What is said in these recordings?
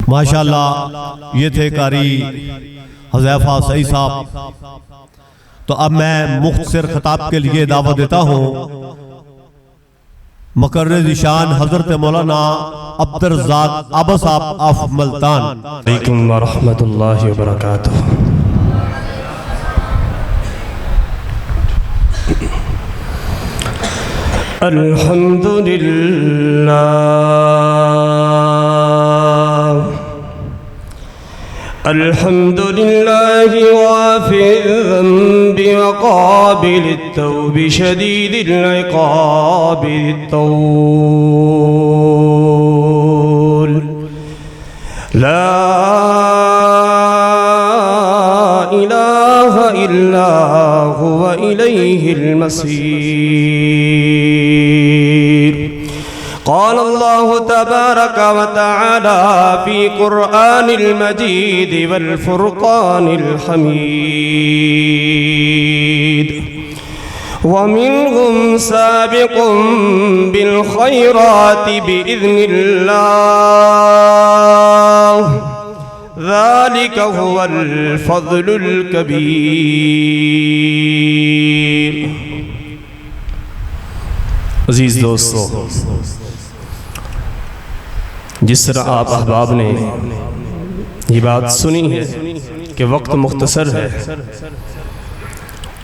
माशाअल्लाह ये थे कारी हुज़ैफा सईद साहब। तो अब मैं मुख्तसर खिताब के लिए दावत देता हूँ मुकर्रर शान हजरत मौलाना अब्दुर रज़्ज़ाक़ आबा साहब ऑफ मुल्तान। अलैकुम व रहमतुल्लाहि व बरकातुहू। अल्हम्दुलिल्लाहि वाफ़िज़ ज़ंबि व क़ाबिलित तौबि शदीदिल इक़ाबि तौल ला इलाहा इल्ला हुवा इलैहिल मसीर। क़ाल अल्लाहु तबारक व तआला फ़ी क़ुरआनिल मजीद वल फ़ुरक़ानिल हमीद व मिनहुम साबिक़ुन बिल ख़ैराति बिइज़्निल्लाह ज़ालिका हुवल फ़ज़्लुल कबीर। अज़ीज़ दोस्तों, जिस तरह आप अहबाब ने ये बात सुनी है कि वक्त मुख्तसर है,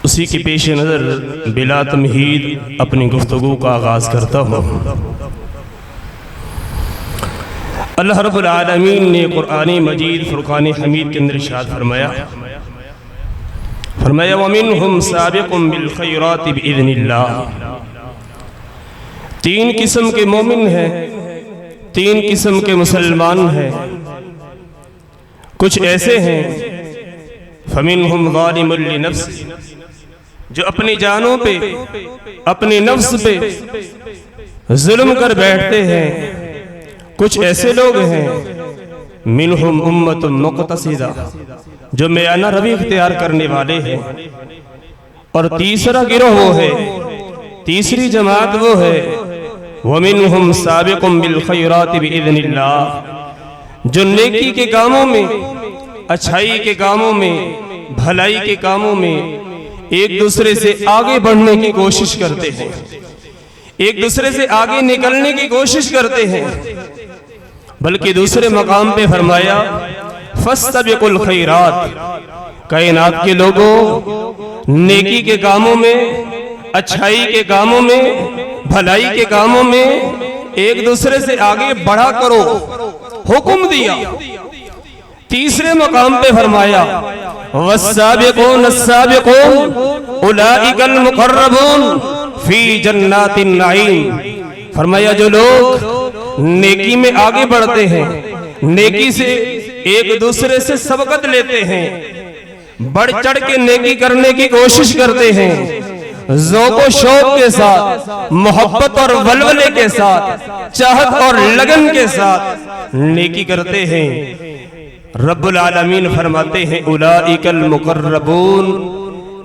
उसी के पेश नज़र बिला तमहीद अपनी गुफ्तगू का आगाज़ करता हूँ। अल्लाह रब्बुल आलमीन ने कुरान मजीद फुरक़ान हमीद के अंदर इरशाद फरमाया व मिनहुम साबिक़ुन बिल ख़ैराति बिइज़्निल्लाह। तीन किस्म के मोमिन हैं, तीन किस्म के मुसलमान हैं। कुछ ऐसे हैं फमिनहुम ज़ालिमुल लिनफ्सिही, जो अपनी जानों पे, अपने नफ्स पे जुल्म कर बैठते हैं। कुछ ऐसे लोग हैं मिनहुम उम्मतुन मुक़तसिदा, जो मेयाना रवी इख्तियार करने वाले हैं। और तीसरा गिरोह वो है, तीसरी जमात वो है व मिनहुम साबिक़ुन बिल ख़ैराति बिइज़्निल्लाह, जो नेकी के कामों में, अच्छाई के कामों में, भलाई के कामों में एक दूसरे से आगे बढ़ने की कोशिश करते हैं, एक दूसरे से आगे निकलने की कोशिश करते हैं। बल्कि दूसरे मकाम पे फरमाया फस्तबिकुल खैरात, कायनात के लोगों नेकी के कामों में, अच्छाई के कामों में, भलाई के कामों में एक दूसरे से आगे बढ़ा करो, हुक्म दिया। तीसरे मकाम पे फरमाया वस्साबिकून अस्साबिकून उलाइकल मुक़र्रबून फी जन्नातिन नईम। फरमाया जो लोग नेकी में आगे बढ़ते हैं, नेकी से एक दूसरे से सबकत लेते हैं, बढ़ चढ़ के नेकी करने की कोशिश करते हैं, ज़ौक़ शौक़ के साथ, मोहब्बत और वलवले के साथ, चाहत और लगन के साथ नेकी करते हैं। रब्बुल आलमीन फरमाते हैं उलाइकल मुक़र्रबून,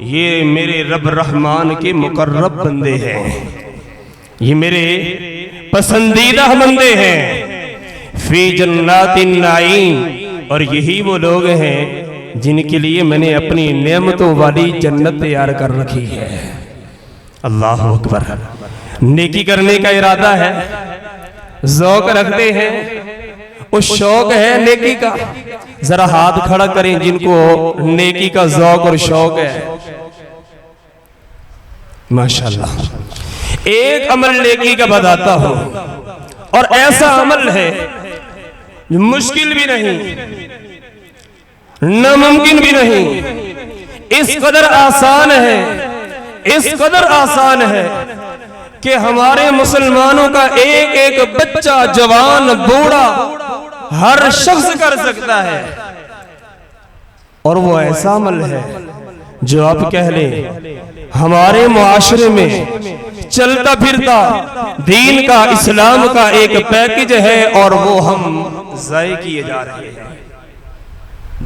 ये मेरे रब रहमान के मुक़र्रब बंदे हैं, ये मेरे पसंदीदा बंदे हैं। फी जन्नातिन नईम, और यही वो लोग हैं जिनके लिए मैंने अपनी नेमतों वाली जन्नत तैयार कर रखी है। अल्लाह अकबर। नेकी करने का इरादा है, ज़ौक़ रखते हैं, उस शौक है नेकी का। जरा हाथ खड़ा करें जिनको नेकी का ज़ौक़ और शौक है। माशाअल्लाह। एक अमल नेकी का बताता हूं, और ऐसा अमल है जो मुश्किल भी नहीं, नामुमकिन भी नहीं, इस कदर आसान है, इस कदर आसान है कि हमारे मुसलमानों का एक एक बच्चा, जवान, बूढ़ा, हर शख्स कर सकता है। और वो ऐसा अमल है जो आप कह लें हमारे मुआशरे में चलता फिरता दीन का, इस्लाम का एक पैकेज है, और वो हम ज़ाय किए जा रहे हैं।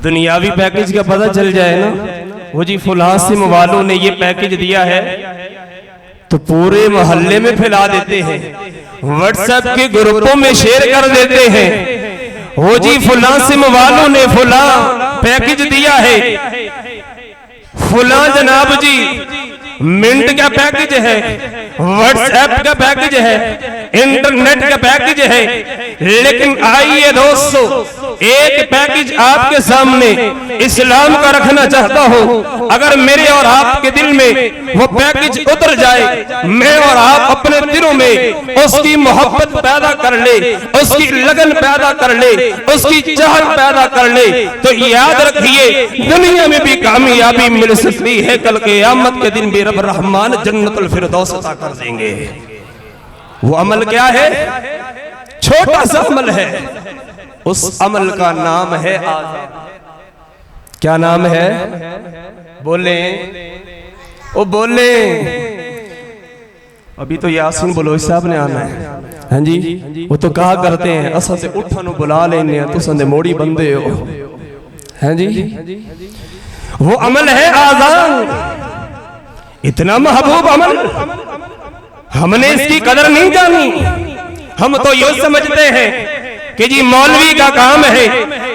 दुनियावी पैकेज का पता चल जाए ना, वो जी फुलां सिम वालों ने ये पैकेज दिया है, तो पूरे मोहल्ले में फैला देते हैं, व्हाट्सएप के ग्रुपों में शेयर कर देते हैं, वो जी फुला सिम वालों ने फुला पैकेज दिया है, फुला जनाब जी मिंट का पैकेज है, व्हाट्सएप का पैकेज है, इंटरनेट का पैकेज है। लेकिन आइए दोस्तों, एक पैकेज आपके सामने इस्लाम का रखना चाहता हूं। अगर मेरे और आपके दिल में वो पैकेज उतर जाए, मैं और आप अपने दिलों में उसकी मोहब्बत पैदा कर ले, उसकी लगन पैदा कर ले, उसकी चाहत पैदा कर ले, तो याद रखिए दुनिया में भी कामयाबी मिल सकती है, कल क़यामत के दिन भी रब रहमान जन्नतुल फिरदौस अता कर देंगे। वो अमल क्या है? छोटा सा अमल है, उस अमल का नाम है आज़ान। क्या नाम है? बोले ओ बोले। अभी तो यासीन बलोच साहब ने आना है। हाँ जी, वो तो कहा करते हैं असा से उठा बुला लेने तुसां दे मोड़ी बंदे हो। हाँ जी, वो अमल है आज़ान। इतना महबूब अमल, हमने इसकी कदर नहीं जानी। हम तो ये समझते हैं कि जी मौलवी का काम है,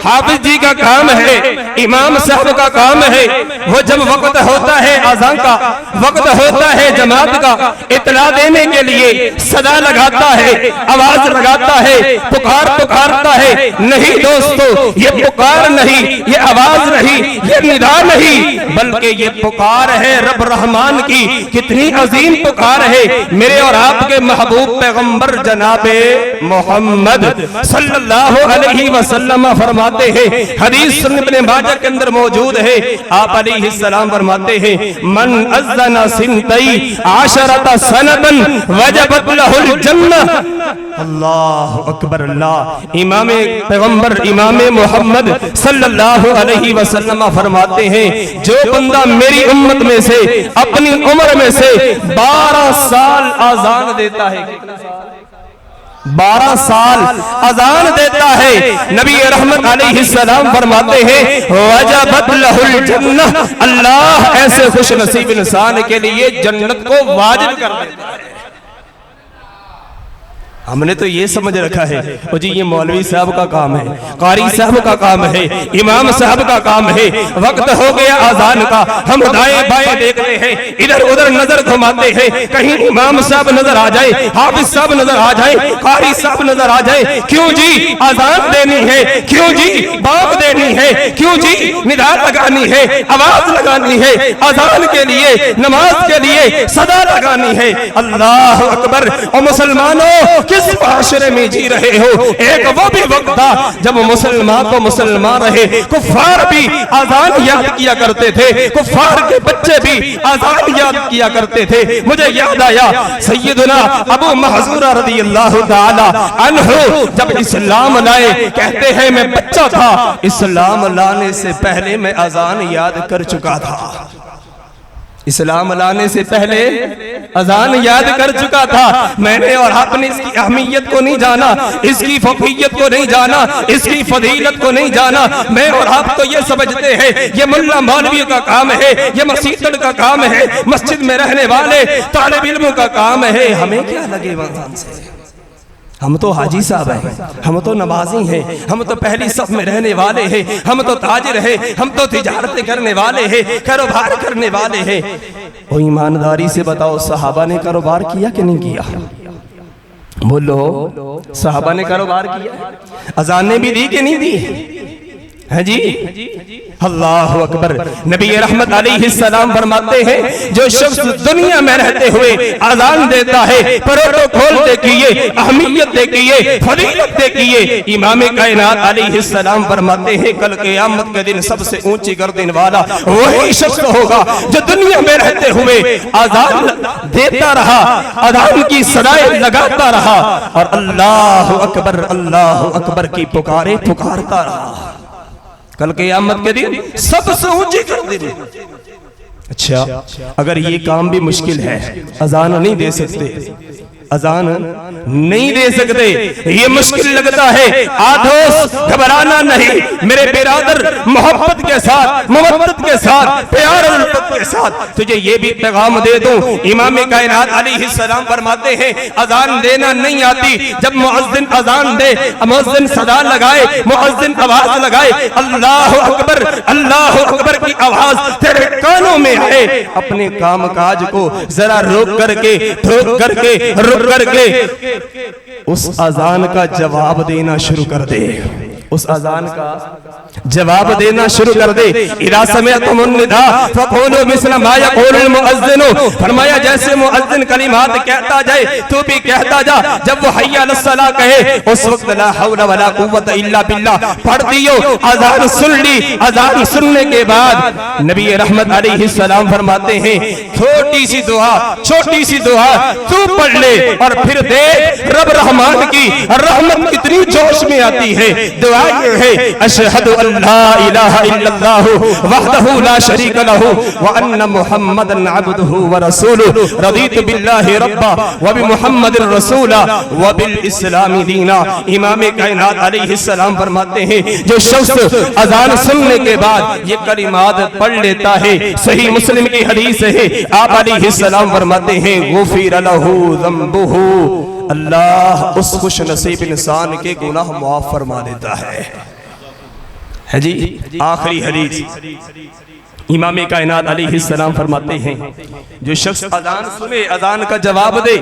हाफिज जी का काम है, इमाम साहब का काम है। वो जब वक्त होता है अज़ान का, वक्त होता है जमात का, इतला देने के लिए सदा लगाता है, आवाज लगाता है, पुकारता है। नहीं दोस्तों, ये पुकार नहीं, ये आवाज नहीं, ये निदा नहीं, बल्कि ये पुकार है रब रहमान की। कितनी अजीम पुकार है। मेरे और आपके महबूब पैगंबर जनाबे मोहम्मद सल्लल्लाहु अलैहि वसल्लम फरमाते हैं, हदीस सुनन इब्न माजा के अंदर मौजूद है, आप अलैहिस्सलाम फरमाते हैं, मन अज़्ज़ना सिंतई आशरता सनतन वजबत लहुल जन्नह। अल्लाहु अकबर अल्लाह। इमाम पैगंबर इमाम मोहम्मद सल्लल्लाहु अलैहि वसल्लम फरमाते हैं, जो बंदा मेरी उम्मत में से अपनी उम्र में से 12 साल अज़ान देता है, 12 साल अजान देता है, नबी रहमत अलैहिस्सलाम फरमाते हैं वजबत लहुल जन्नह। अल्लाह ऐसे खुश नसीब इंसान के लिए जन्नत को वाजिब कर देता है। हमने तो ये समझ रखा है वो जी ये मौलवी साहब का काम है, कारी साहब का काम है, इमाम साहब का काम है। वक्त हो गया अजान का, हम दाएं बाएं देखते हैं, इधर उधर नजर घुमाते हैं, कहीं इमाम साहब नजर आ जाए, हाफिज साहब नजर आ जाए, कारी साहब नजर आ जाए। क्यों जी अजान देनी है, क्यों जी बाप देनी है, क्यों जी निदा लगानी है, आवाज लगानी है, अजान के लिए, नमाज के लिए सदा लगानी है। अल्लाह अकबर। और मुसलमानों किस माशरे में जी रहे हो? एक वो भी वक्त था जब मुसलमान को मुसलमान रहे, कुफार भी अजान याद किया करते थे, कुफार के बच्चे भी अजान याद किया करते थे। मुझे याद आया सैयदना अबू महज़ूरा रज़ियल्लाहु ताला अन्हु जब इस्लाम लाए, कहते हैं मैं बच्चा था, इस्लाम लाने से पहले मैं अजान याद कर चुका था। इस्लाम लाने से पहले अजान याद कर चुका था। मैंने और आपने इसकी अहमियत को नहीं जाना, इसकी फकीयत को नहीं जाना, इसकी फजीलत को नहीं जाना। मैं और आप तो ये समझते हैं ये मुल्ला मौलवी का काम है, ये मसीतड़ का काम है, मस्जिद में रहने वाले तालिब इल्म का काम है। हमें क्या लगे अजान से? हम तो हाजी साहब हैं, हम तो नमाजी हैं, हम तो पहली सफ में रहने वाले हैं, हम तो ताजिर हैं, हम तो तिजारतें करने वाले हैं, कारोबार करने वाले हैं। ओ ईमानदारी से बताओ, सहाबा ने कारोबार किया कि नहीं किया? बोलो, सहाबा ने कारोबार किया? अजाने भी दी कि नहीं दी? है जी। अल्लाह अकबर। नबी रहमत अलैहिस्सलाम फरमाते हैं, जो शख्स दुनिया में रहते हुए अजान देता है, प्रोटोकॉल देखिए, अहमियत देखिए, फजीलत देखिए। इमाम कायनात अलैहिस्सलाम फरमाते हैं, कल क़यामत के दिन सबसे ऊंची गर्दन वाला वही शख्स होगा जो दुनिया में रहते हुए अजान देता रहा, अजान की सदाएं लगाता रहा और अल्लाह अकबर की पुकारे पुकारता रहा। कल क़यामत के दिन सबसे ऊंची गर्दन। अच्छा, अगर ये काम भी मुश्किल है, अजान नहीं दे सकते, अजान नहीं दे सकते, ये मुश्किल लगता है। आधोस घबराना नहीं मेरे बिरादर, मोहब्बत के साथ, मोहब्बत के साथ, प्यार और मोहब्बत के साथ तुझे ये भी पैगाम दे दूं। इमाम कायनात अलैहिस्सलाम फरमाते हैं अजान देना नहीं आती, जब मुअज्जिन अजान दे, मुअज्जिन सदा लगाए, मुअज्जिन आवाज लगाए, अल्लाह अकबर, अल्लाह अकबर की आवाज तेरे कानों में है, अपने काम काज को जरा रोक करके, ठोक करके, रुक करके उस अजान का जवाब देना शुरू कर दे, उस अजान का जवाब देना शुरू कर दे। इदा समिअतुमुन निदा फक़ूलू मिस्ल मा यक़ूलुल मुअज्जिन, फरमाया जैसे मुअज्जिन कलिमात कहता जाए तू भी कहता जा। जब वो हय्या अलस्सलाह कहे उस वक्त ला हौला वला कुव्वता इल्ला बिल्लाह पढ़ दियो। अजान सुन ली, अजान सुनने के बाद नबी रहमत अलैहिस्सलाम फरमाते हैं छोटी सी दुआ, छोटी सी दुआ तू पढ़ ले और फिर देख रब रहमान की रहमत कितनी जोश में आती है। दुआ ये है अशहदु अल्ला इलाहा इल्लल्लाह वहदहु ला शरीका लहु व अन्न मुहम्मदन अब्दुहु व रसूलुहु रदीतु बिल्लाहि रब्बा व बि मुहम्मदिर रसूला व बिल इस्लामी दीना। इमाम कायनात अलैहिस्सलाम फरमाते हैं जो शख्स अजान सुनने के बाद ये कलिमात पढ़ लेता है, सही मुस्लिम की हदीस है, आप अलैहिस्सलाम फरमाते हैं गुफिर लहु ज़म्बुहु, अल्लाह उस खुश नसीब इंसान के गुनाह माफ फरमा देता है जी। आखिरी हदीस इमाम कायनात अलैहिस्सलाम फरमाते हैं जो शख्स अजान सुने, अजान का जवाब दे,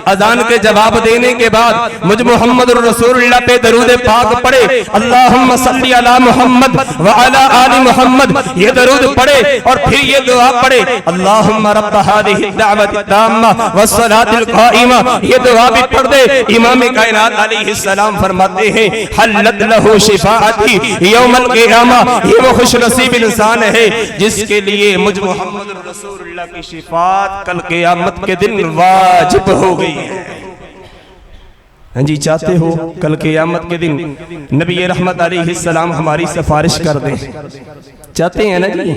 अजान के जवाब देने के बाद मुझ मोहम्मद रसूलुल्लाह पे दरूद पाक पढ़े, अल्लाहुम्मा सल्ली अला मुहम्मद व अला आलि मुहम्मद, ये दरूद पढ़े और फिर ये दुआ पढ़े अल्लाहुम्मा रब्ब हादिहि दावति ताम्मा वस्सलातिल काइमा, ये दुआ भी पढ़ दे। इमाम कायनात अलैहिस्सलाम फरमाते हैं हल्लत लहु शिफाअती यौमल क़ियामा, ये वो खुशनसीब इंसान है जिसके लिए मुझ मोहम्मद रसूलुल्लाह की शिफात कल क़यामत के दिन वाजिब हो गई है। हाँ जी, चाहते हो कल क़यामत के दिन नबी रहमत अलैहिस्सलाम हमारी सिफारिश कर दें? चाहते हैं ना जी?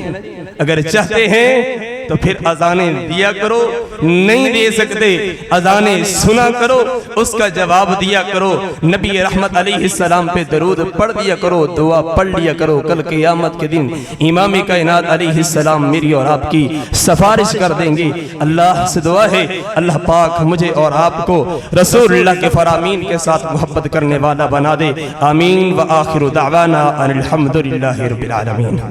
अगर चाहते हैं तो फिर अजानें दिया करो, नहीं दे सकते अजानें सुना करो, उसका जवाब दिया करो, नबी रहमत अलैहिस्सलाम पे दरूद पढ़ दिया करो, दुआ पढ़ लिया करो। कल क़यामत के दिन इमाम कायनात अलैहिस्सलाम मेरी और आपकी सिफारिश कर देंगे। अल्लाह से दुआ है अल्लाह पाक मुझे और आपको रसूलुल्लाह के फरामीन के साथ मोहब्बत करने वाला बना दे। आमीन व आखिरु दावाना अनिल हम्दुलिल्लाहि रब्बिल आलमीन।